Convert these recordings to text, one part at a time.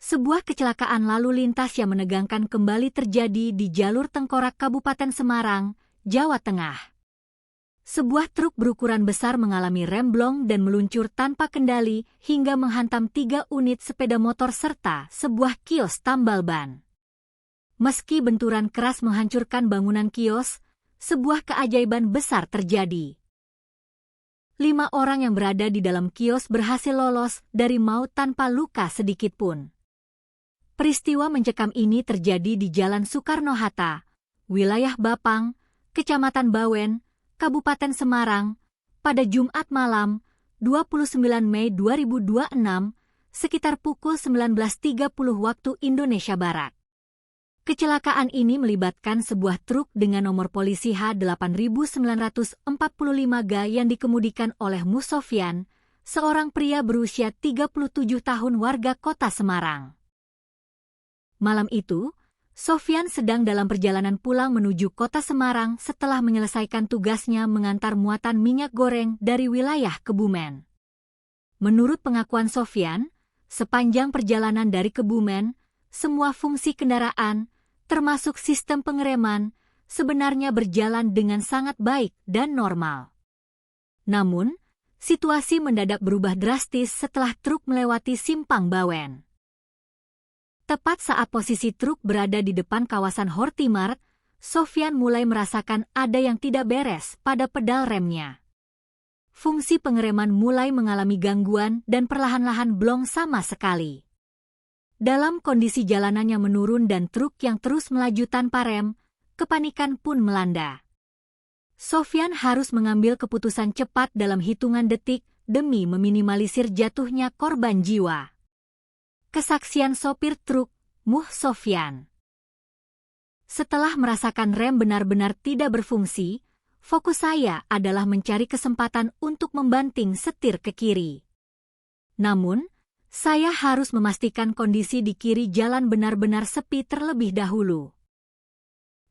Sebuah kecelakaan lalu lintas yang menegangkan kembali terjadi di jalur Tengkorak Kabupaten Semarang, Jawa Tengah. Sebuah truk berukuran besar mengalami remblong dan meluncur tanpa kendali hingga menghantam 3 unit sepeda motor serta sebuah kios tambal ban. Meski benturan keras menghancurkan bangunan kios, sebuah keajaiban besar terjadi. 5 orang yang berada di dalam kios berhasil lolos dari maut tanpa luka sedikitpun. Peristiwa mencekam ini terjadi di Jalan Soekarno-Hatta, wilayah Bapang, Kecamatan Bawen, Kabupaten Semarang, pada Jumat malam, 29 Mei 2026, sekitar pukul 19.30 waktu Indonesia Barat. Kecelakaan ini melibatkan sebuah truk dengan nomor polisi H8945G yang dikemudikan oleh Sofyan, seorang pria berusia 37 tahun warga kota Semarang. Malam itu, Sofyan sedang dalam perjalanan pulang menuju kota Semarang setelah menyelesaikan tugasnya mengantar muatan minyak goreng dari wilayah Kebumen. Menurut pengakuan Sofyan, sepanjang perjalanan dari Kebumen, semua fungsi kendaraan, termasuk sistem pengereman, sebenarnya berjalan dengan sangat baik dan normal. Namun, situasi mendadak berubah drastis setelah truk melewati Simpang Bawen. Tepat saat posisi truk berada di depan kawasan Hortimart, Sofyan mulai merasakan ada yang tidak beres pada pedal remnya. Fungsi pengereman mulai mengalami gangguan dan perlahan-lahan blong sama sekali. Dalam kondisi jalanannya menurun dan truk yang terus melaju tanpa rem, kepanikan pun melanda. Sofyan harus mengambil keputusan cepat dalam hitungan detik demi meminimalisir jatuhnya korban jiwa. Kesaksian sopir truk, Sofyan. Setelah merasakan rem benar-benar tidak berfungsi, fokus saya adalah mencari kesempatan untuk membanting setir ke kiri. Namun, saya harus memastikan kondisi di kiri jalan benar-benar sepi terlebih dahulu.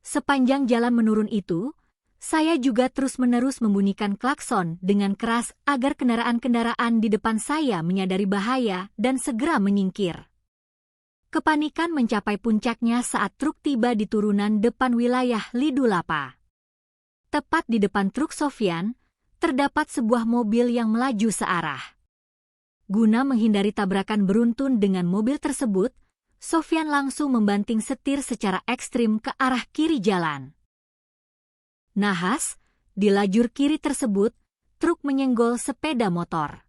Sepanjang jalan menurun itu, saya juga terus-menerus membunyikan klakson dengan keras agar kendaraan-kendaraan di depan saya menyadari bahaya dan segera menyingkir. Kepanikan mencapai puncaknya saat truk tiba di turunan depan wilayah Lidulapa. Tepat di depan truk Sofyan, terdapat sebuah mobil yang melaju searah. Guna menghindari tabrakan beruntun dengan mobil tersebut, Sofyan langsung membanting setir secara ekstrim ke arah kiri jalan. Nahas, di lajur kiri tersebut, truk menyenggol sepeda motor.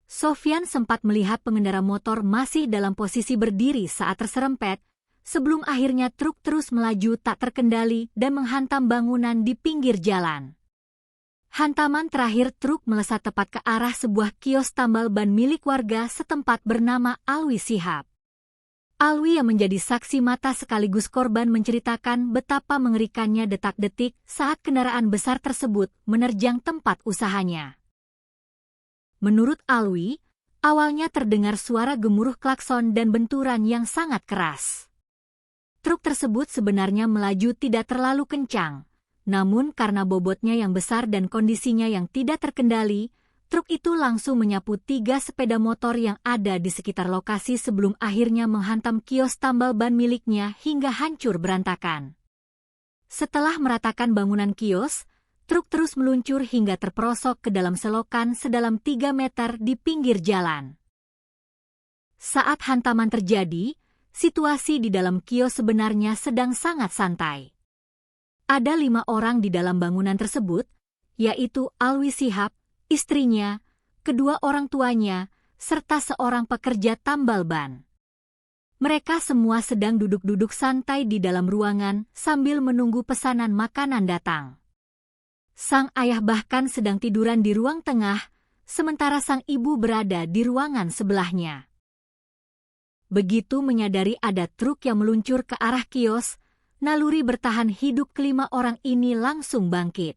Sofyan sempat melihat pengendara motor masih dalam posisi berdiri saat terserempet, sebelum akhirnya truk terus melaju tak terkendali dan menghantam bangunan di pinggir jalan. Hantaman terakhir truk melesat tepat ke arah sebuah kios tambal ban milik warga setempat bernama Alwi Sihab. Alwi yang menjadi saksi mata sekaligus korban menceritakan betapa mengerikannya detak-detik saat kendaraan besar tersebut menerjang tempat usahanya. Menurut Alwi, awalnya terdengar suara gemuruh klakson dan benturan yang sangat keras. Truk tersebut sebenarnya melaju tidak terlalu kencang, namun karena bobotnya yang besar dan kondisinya yang tidak terkendali, truk itu langsung menyapu 3 sepeda motor yang ada di sekitar lokasi sebelum akhirnya menghantam kios tambal ban miliknya hingga hancur berantakan. Setelah meratakan bangunan kios, truk terus meluncur hingga terperosok ke dalam selokan sedalam 3 meter di pinggir jalan. Saat hantaman terjadi, situasi di dalam kios sebenarnya sedang sangat santai. Ada 5 orang di dalam bangunan tersebut, yaitu Alwi Sihab, istrinya, kedua orang tuanya, serta seorang pekerja tambal ban. Mereka semua sedang duduk-duduk santai di dalam ruangan sambil menunggu pesanan makanan datang. Sang ayah bahkan sedang tiduran di ruang tengah, sementara sang ibu berada di ruangan sebelahnya. Begitu menyadari ada truk yang meluncur ke arah kios, naluri bertahan hidup kelima orang ini langsung bangkit.